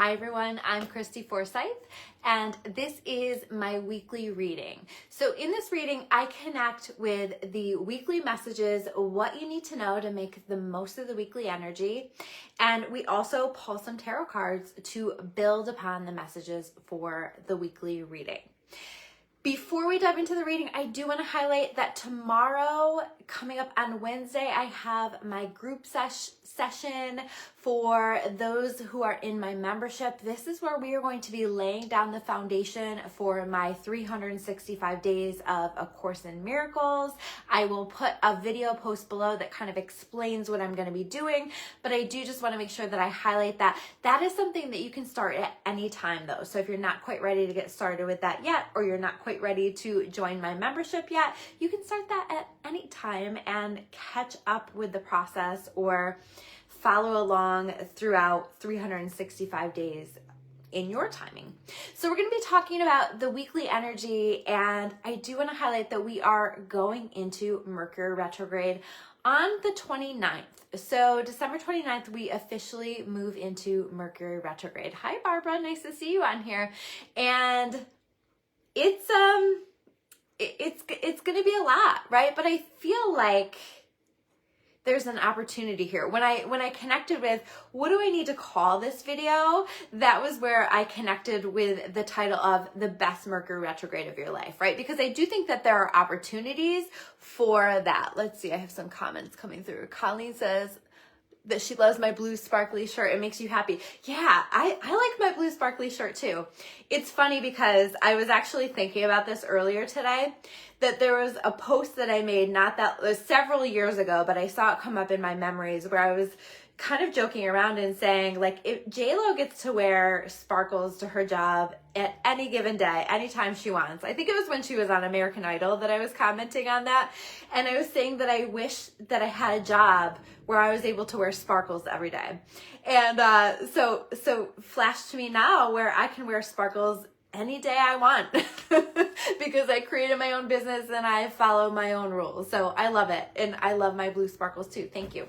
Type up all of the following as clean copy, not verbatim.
Hi everyone, I'm Christy Forsyth, and this is my weekly reading. So in this reading, I connect with the weekly messages, what you need to know to make the most of the weekly energy. And we also pull some tarot cards to build upon the messages for the weekly reading. Before we dive into the reading, I do want to highlight that tomorrow, coming up on Wednesday, I have my group session for those who are in my membership. This is where we are going to be laying down the foundation for my 365 days of A Course in Miracles. I will put a video post below that kind of explains what I'm going to be doing, but I do just want to make sure that I highlight that. That is something that you can start at any time though. So if you're not quite ready to get started with that yet, or you're not quite ready to join my membership yet, you can start that at any time and catch up with the process or follow along throughout 365 days in your timing. So we're going to be talking about the weekly energy, and I do want to highlight that we are going into Mercury Retrograde on the 29th. So December 29th, we officially move into Mercury Retrograde. Hi Barbara, nice to see you on here. And it's going to be a lot, right? But I feel like there's an opportunity here. When I connected with what do I need to call this video, that was where I connected with the title of the best Mercury retrograde of your life, right? Because I do think that there are opportunities for that. Let's see, I have some comments coming through. Colleen says that she loves my blue sparkly shirt. It makes you happy. Yeah, I like my blue sparkly shirt too. It's funny because I was actually thinking about this earlier today, that there was a post that I made several years ago, but I saw it come up in my memories where I was kind of joking around and saying, like, if J-Lo gets to wear sparkles to her job at any given day, anytime she wants. I think it was when she was on American Idol that I was commenting on that. And I was saying that I wish that I had a job where I was able to wear sparkles every day. And so flash to me now where I can wear sparkles any day I want because I created my own business and I follow my own rules. So I love it. And I love my blue sparkles too. Thank you.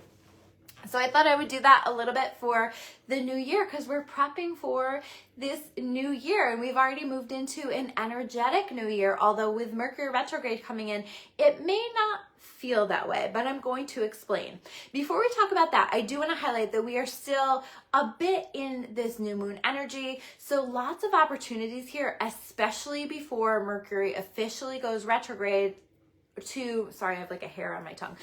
So I thought I would do that a little bit for the new year because we're prepping for this new year, and we've already moved into an energetic new year, although with Mercury retrograde coming in, it may not feel that way, but I'm going to explain. Before we talk about that, I do want to highlight that we are still a bit in this new moon energy, so lots of opportunities here, especially before Mercury officially goes retrograde sorry, I have like a hair on my tongue,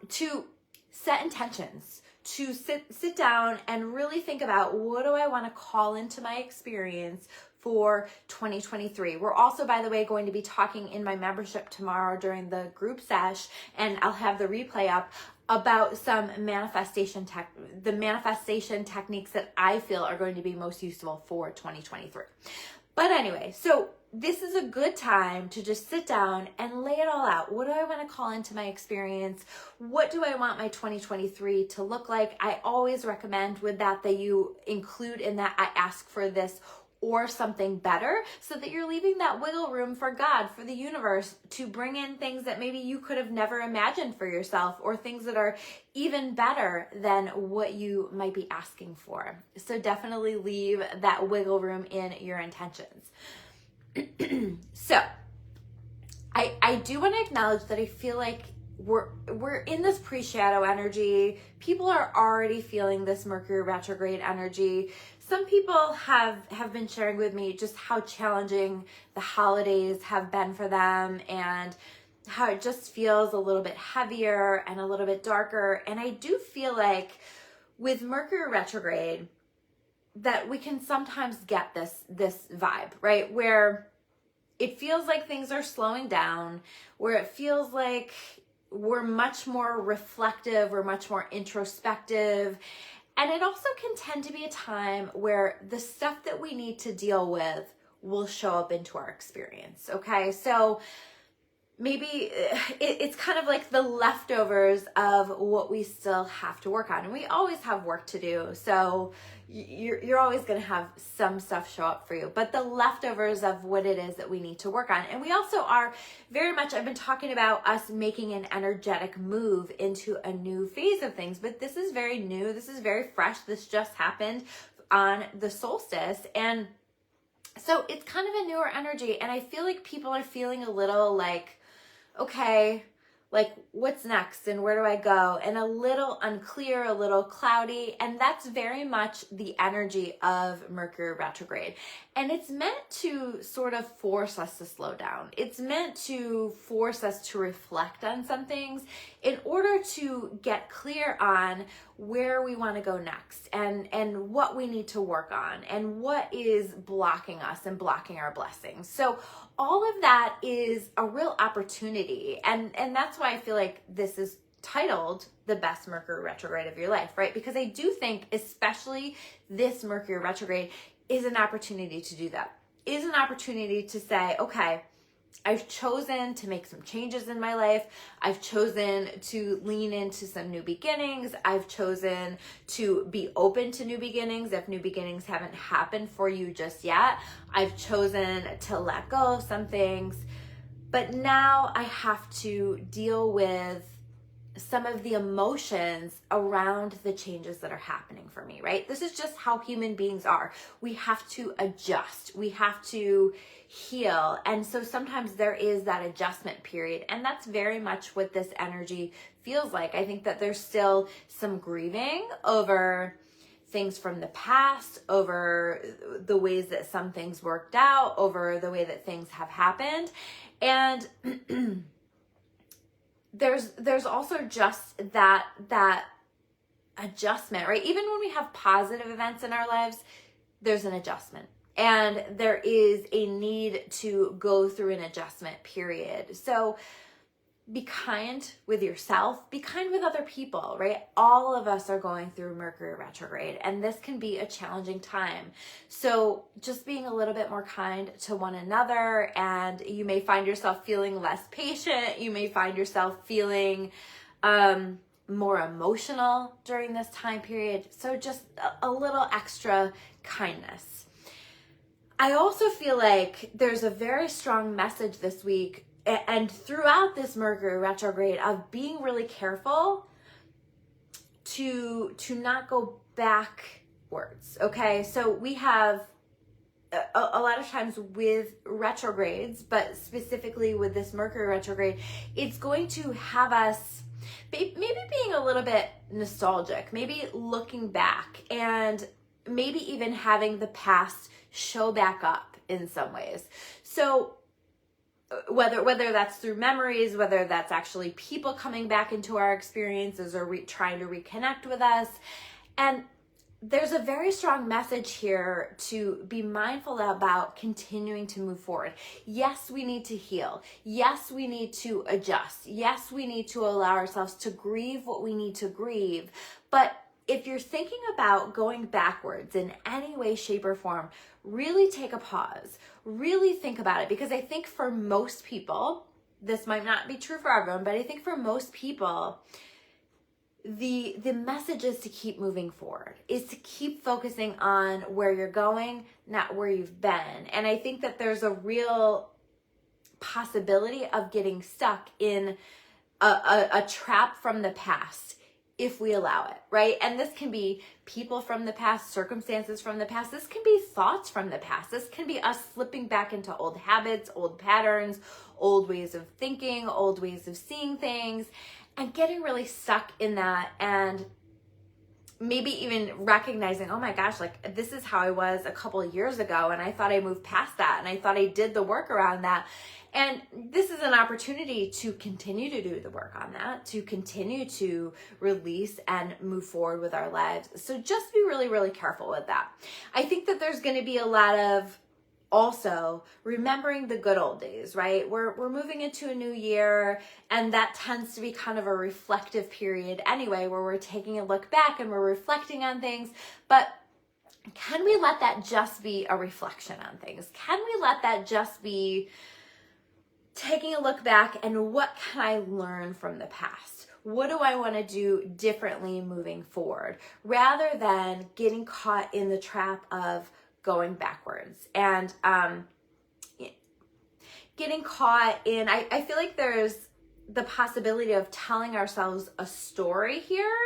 to set intentions, to sit down and really think about what do I want to call into my experience for 2023. We're also, by the way, going to be talking in my membership tomorrow during the group sesh, and I'll have the replay up about some manifestation techniques that I feel are going to be most useful for 2023. But anyway, so this is a good time to just sit down and lay it all out. What do I want to call into my experience? What do I want my 2023 to look like? I always recommend with that you include in that I ask for this or something better, so that you're leaving that wiggle room for God, for the universe, to bring in things that maybe you could have never imagined for yourself, or things that are even better than what you might be asking for. So definitely leave that wiggle room in your intentions. So I do want to acknowledge that I feel like we're in this pre-shadow energy. People are already feeling this Mercury retrograde energy. Some people have been sharing with me just how challenging the holidays have been for them, and how it just feels a little bit heavier and a little bit darker. And I do feel like with Mercury retrograde that we can sometimes get this vibe, right? Where it feels like things are slowing down, where it feels like we're much more reflective, we're much more introspective. And it also can tend to be a time where the stuff that we need to deal with will show up into our experience, okay? So maybe it's kind of like the leftovers of what we still have to work on. And we always have work to do, so you're always going to have some stuff show up for you, but the leftovers of what it is that we need to work on. And we also are very much, I've been talking about us making an energetic move into a new phase of things, but this is very new. This is very fresh. This just happened on the solstice. And so it's kind of a newer energy. And I feel like people are feeling a little like, okay, like what's next and where do I go? And a little unclear, a little cloudy. And that's very much the energy of Mercury retrograde. And it's meant to sort of force us to slow down. It's meant to force us to reflect on some things in order to get clear on where we want to go next and what we need to work on and what is blocking us and blocking our blessings. So all of that is a real opportunity. And that's why I feel like this is titled the best Mercury retrograde of your life, right? Because I do think especially this Mercury retrograde is an opportunity to do that. Is an opportunity to say, okay, I've chosen to make some changes in my life. I've chosen to lean into some new beginnings. I've chosen to be open to new beginnings if new beginnings haven't happened for you just yet. I've chosen to let go of some things. But now I have to deal with some of the emotions around the changes that are happening for me, right? This is just how human beings are. We have to adjust. We have to heal. And so sometimes there is that adjustment period. And that's very much what this energy feels like. I think that there's still some grieving over things from the past, over the ways that some things worked out, over the way that things have happened. And there's also just that adjustment, right? Even when we have positive events in our lives, there's an adjustment. And there is a need to go through an adjustment period. So be kind with yourself, be kind with other people, right? All of us are going through Mercury retrograde, and this can be a challenging time. So just being a little bit more kind to one another, and you may find yourself feeling less patient. You may find yourself feeling more emotional during this time period. So just a little extra kindness. I also feel like there's a very strong message this week and throughout this Mercury retrograde of being really careful to not go backwards, okay? So we have a lot of times with retrogrades, but specifically with this Mercury retrograde, it's going to have us maybe being a little bit nostalgic, maybe looking back, and maybe even having the past show back up in some ways. So whether that's through memories, whether that's actually people coming back into our experiences or trying to reconnect with us. And there's a very strong message here to be mindful about continuing to move forward. Yes, we need to heal. Yes, we need to adjust. Yes, we need to allow ourselves to grieve what we need to grieve. But if you're thinking about going backwards in any way, shape, or form, really take a pause. Really think about it, because I think for most people, this might not be true for everyone, but I think for most people, the message is to keep moving forward, is to keep focusing on where you're going, not where you've been. And I think that there's a real possibility of getting stuck in a trap from the past if we allow it, right? And this can be people from the past, circumstances from the past. This can be thoughts from the past. This can be us slipping back into old habits, old patterns, old ways of thinking, old ways of seeing things, and getting really stuck in that, and maybe even recognizing, oh my gosh, like this is how I was a couple of years ago, and I thought I moved past that, and I thought I did the work around that. And this is an opportunity to continue to do the work on that, to continue to release and move forward with our lives. So just be really, really careful with that. I think that there's going to be a lot of also remembering the good old days, right? We're moving into a new year, and that tends to be kind of a reflective period anyway, where we're taking a look back and we're reflecting on things. But can we let that just be a reflection on things? Can we let that just be taking a look back, and what can I learn from the past? What do I want to do differently moving forward, rather than getting caught in the trap of going backwards and getting caught in, I feel like there's the possibility of telling ourselves a story here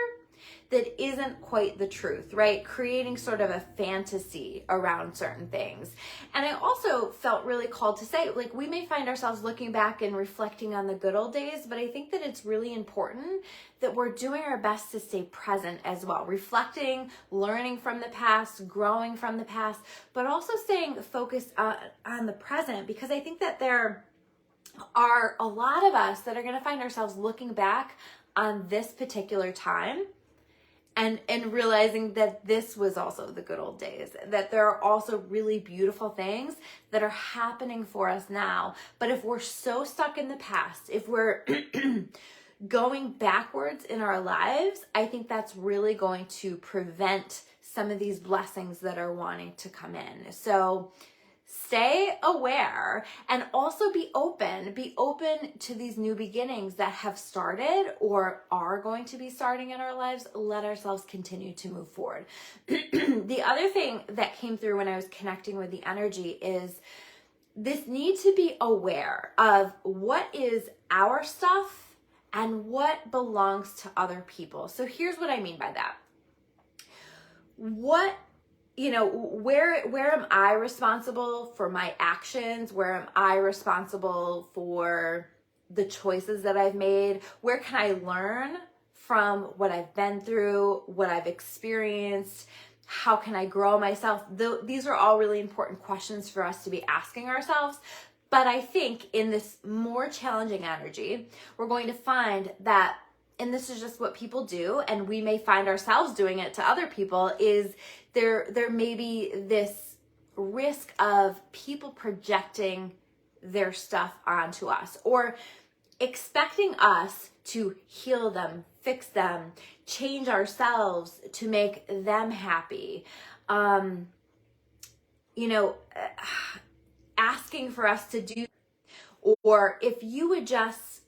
that isn't quite the truth, right? Creating sort of a fantasy around certain things. And I also felt really called to say, like, we may find ourselves looking back and reflecting on the good old days, but I think that it's really important that we're doing our best to stay present as well, reflecting, learning from the past, growing from the past, but also staying focused on the present, because I think that there are a lot of us that are going to find ourselves looking back on this particular time and realizing that this was also the good old days, that there are also really beautiful things that are happening for us now. But if we're so stuck in the past, if we're going backwards in our lives, I think that's really going to prevent some of these blessings that are wanting to come in. So stay aware and also be open to these new beginnings that have started or are going to be starting in our lives. Let ourselves continue to move forward. The other thing that came through when I was connecting with the energy is this need to be aware of what is our stuff and what belongs to other people. So here's what I mean by that. Where am I responsible for my actions? Where am I responsible for the choices that I've made? Where can I learn from what I've been through, what I've experienced? How can I grow myself? These are all really important questions for us to be asking ourselves. But I think in this more challenging energy, we're going to find that, and this is just what people do, and we may find ourselves doing it to other people, is there may be this risk of people projecting their stuff onto us or expecting us to heal them, fix them, change ourselves to make them happy. Asking for us to do, or if you would just,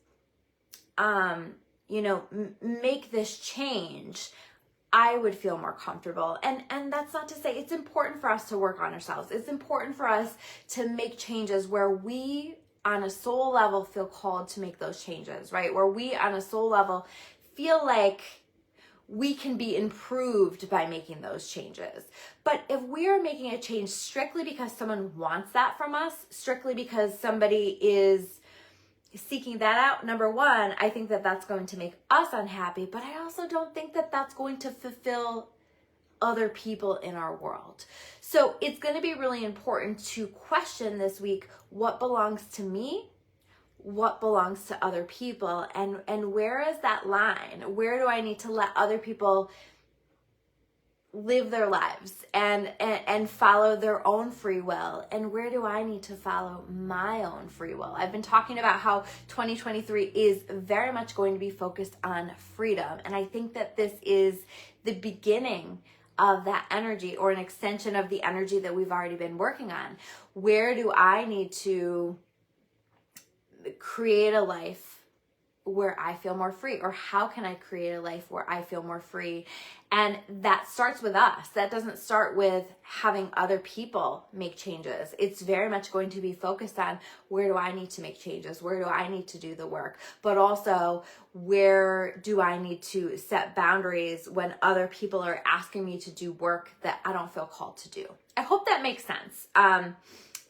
make this change, I would feel more comfortable. And that's not to say it's important for us to work on ourselves. It's important for us to make changes where we on a soul level feel called to make those changes, right? Where we on a soul level feel like we can be improved by making those changes. But if we are making a change strictly because someone wants that from us, strictly because somebody is seeking that out, number one, I think that that's going to make us unhappy, but I also don't think that that's going to fulfill other people in our world. So it's going to be really important to question this week what belongs to me, what belongs to other people, and where is that line? Where do I need to let other people live their lives and follow their own free will, and where do I need to follow my own free will? I've been talking about how 2023 is very much going to be focused on freedom, and I think that this is the beginning of that energy, or an extension of the energy that we've already been working on. Where do I need to create a life where I feel more free? Or how can I create a life where I feel more free? And that starts with us. That doesn't start with having other people make changes. It's very much going to be focused on where do I need to make changes? Where do I need to do the work? But also, where do I need to set boundaries when other people are asking me to do work that I don't feel called to do? I hope that makes sense.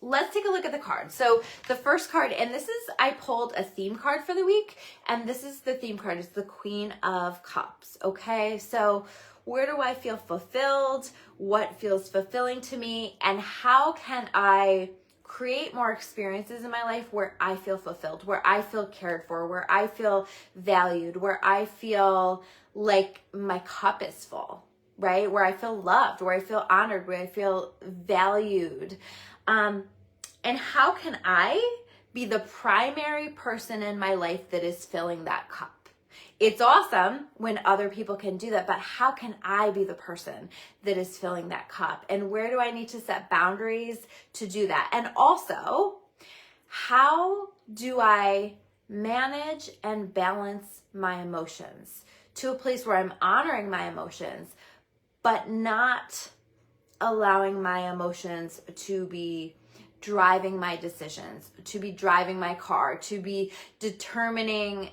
Let's take a look at the cards. So the first card, and I pulled a theme card for the week, and this is the theme card. It's the Queen of Cups, okay? So where do I feel fulfilled? What feels fulfilling to me? And how can I create more experiences in my life where I feel fulfilled, where I feel cared for, where I feel valued, where I feel like my cup is full, right? Where I feel loved, where I feel honored, where I feel valued. And how can I be the primary person in my life that is filling that cup? It's awesome when other people can do that, but how can I be the person that is filling that cup? And where do I need to set boundaries to do that? And also, how do I manage and balance my emotions to a place where I'm honoring my emotions, but not allowing my emotions to be driving my decisions, to be driving my car, to be determining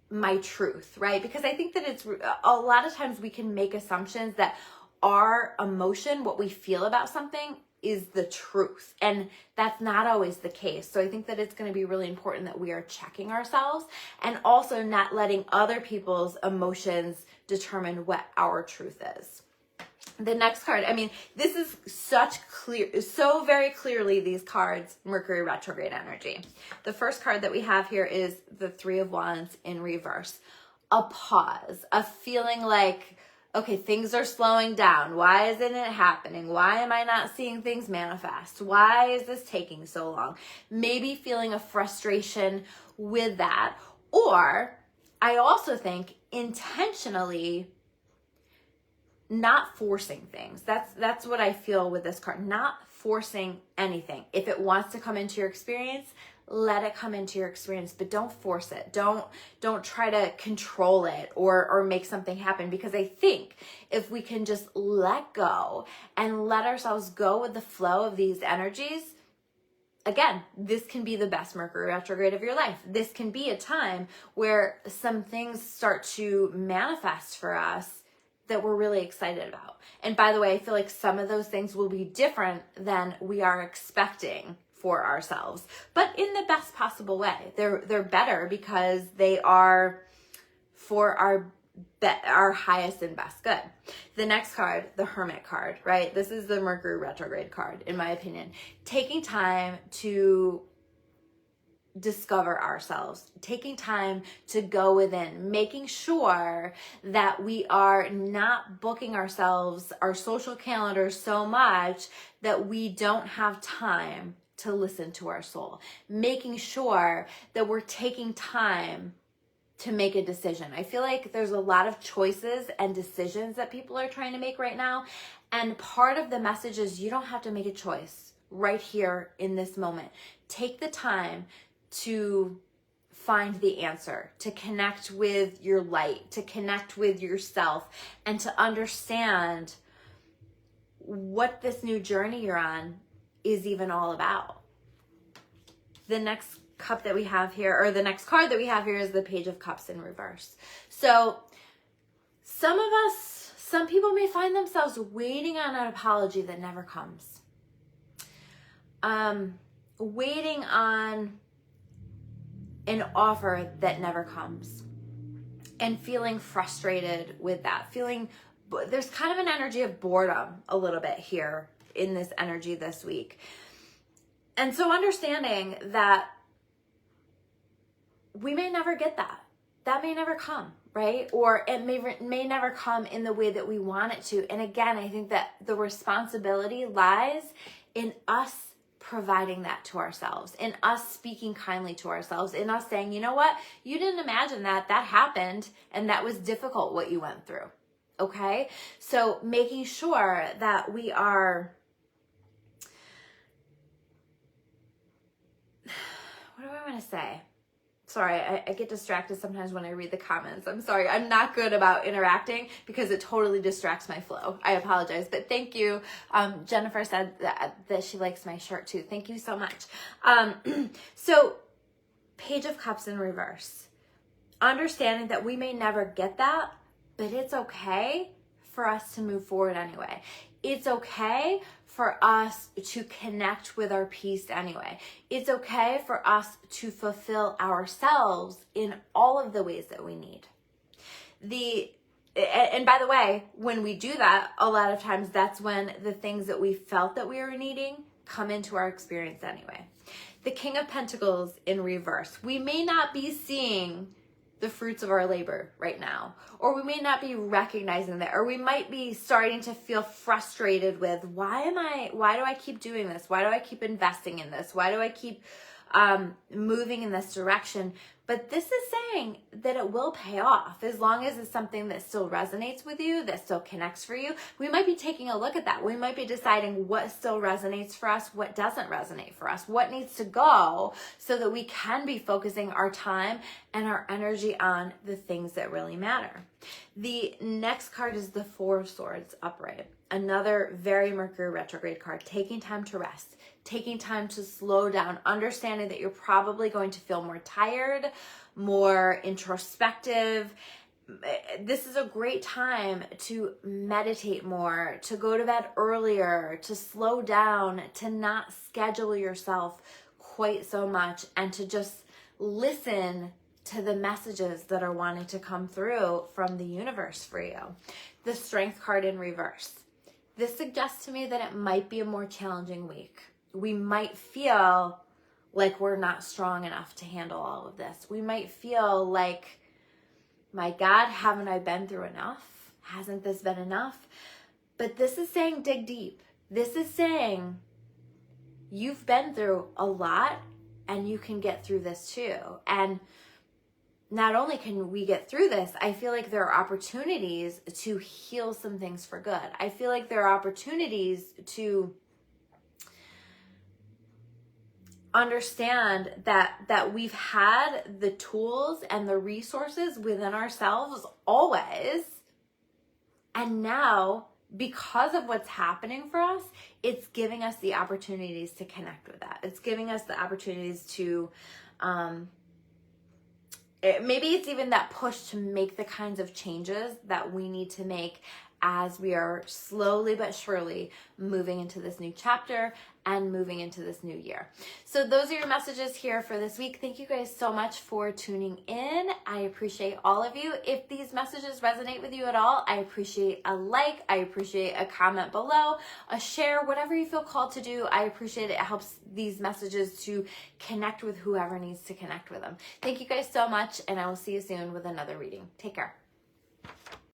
my truth, right? Because I think that it's a lot of times we can make assumptions that our emotion, what we feel about something, is the truth. And that's not always the case. So I think that it's going to be really important that we are checking ourselves and also not letting other people's emotions determine what our truth is. The next card, I mean, this is so very clearly these cards, Mercury retrograde energy. The first card that we have here is the Three of Wands in reverse. A pause, a feeling like, okay, things are slowing down. Why isn't it happening? Why am I not seeing things manifest? Why is this taking so long? Maybe feeling a frustration with that. Or I also think intentionally not forcing things. That's what I feel with this card. Not forcing anything. If it wants to come into your experience, let it come into your experience, but don't force it. Don't try to control it or make something happen, because I think if we can just let go and let ourselves go with the flow of these energies, again, this can be the best Mercury retrograde of your life. This can be a time where some things start to manifest for us that we're really excited about. And by the way, I feel like some of those things will be different than we are expecting for ourselves, but in the best possible way. They're better because they are for our highest and best good. The next card, the Hermit card, right? This is the Mercury retrograde card, in my opinion. Taking time to discover ourselves, taking time to go within, making sure that we are not booking ourselves, our social calendar so much that we don't have time to listen to our soul, making sure that we're taking time to make a decision. I feel like there's a lot of choices and decisions that people are trying to make right now. And part of the message is you don't have to make a choice right here in this moment. Take the time to find the answer, to connect with your light, to connect with yourself, and to understand what this new journey you're on is even all about. The next cup that we have here, or the next card that we have here, is the Page of Cups in reverse. So some people may find themselves waiting on an apology that never comes. Waiting on an offer that never comes, and feeling frustrated with that. There's kind of an energy of boredom a little bit here in this energy this week. And so understanding that we may never get that. That may never come, right? Or it may never come in the way that we want it to. And again, I think that the responsibility lies in us providing that to ourselves, in us speaking kindly to ourselves, in us saying, you know what, you didn't imagine that happened, and that was difficult what you went through. Okay? So making sure that we are, what do I want to say? Sorry, I get distracted sometimes when I read the comments. I'm sorry. I'm not good about interacting because it totally distracts my flow. I apologize. But thank you. Jennifer said that she likes my shirt too. Thank you so much. So, Page of Cups in reverse. Understanding that we may never get that, but it's okay for us to move forward anyway. It's okay for us to connect with our peace anyway. It's okay for us to fulfill ourselves in all of the ways that we need. And by the way, when we do that, a lot of times that's when the things that we felt that we were needing come into our experience anyway. The King of Pentacles in reverse. We may not be seeing the fruits of our labor right now, or we may not be recognizing that, or we might be starting to feel frustrated with, why do I keep doing this? Why do I keep investing in this? Why do I keep moving in this direction? But this is saying that it will pay off as long as it's something that still resonates with you, that still connects for you. We might be taking a look at that. We might be deciding what still resonates for us, what doesn't resonate for us, what needs to go so that we can be focusing our time and our energy on the things that really matter. The next card is the Four of Swords upright. Another very Mercury retrograde card, taking time to rest, taking time to slow down, understanding that you're probably going to feel more tired more introspective. This is a great time to meditate more, to go to bed earlier, to slow down, to not schedule yourself quite so much, and to just listen to the messages that are wanting to come through from the universe for you. The Strength card in reverse. This suggests to me that it might be a more challenging week. We might feel like we're not strong enough to handle all of this. We might feel like, my God, haven't I been through enough? Hasn't this been enough? But this is saying dig deep. This is saying you've been through a lot and you can get through this too. And not only can we get through this, I feel like there are opportunities to heal some things for good. I feel like there are opportunities to understand that we've had the tools and the resources within ourselves always. And now, because of what's happening for us, it's giving us the opportunities to connect with that. It's giving us the opportunities to, maybe it's even that push to make the kinds of changes that we need to make as we are slowly but surely moving into this new chapter and moving into this new year. So those are your messages here for this week. Thank you guys so much for tuning in. I appreciate all of you. If these messages resonate with you at all, I appreciate a like, I appreciate a comment below, a share, whatever you feel called to do. I appreciate it. It helps these messages to connect with whoever needs to connect with them. Thank you guys so much, and I will see you soon with another reading. Take care.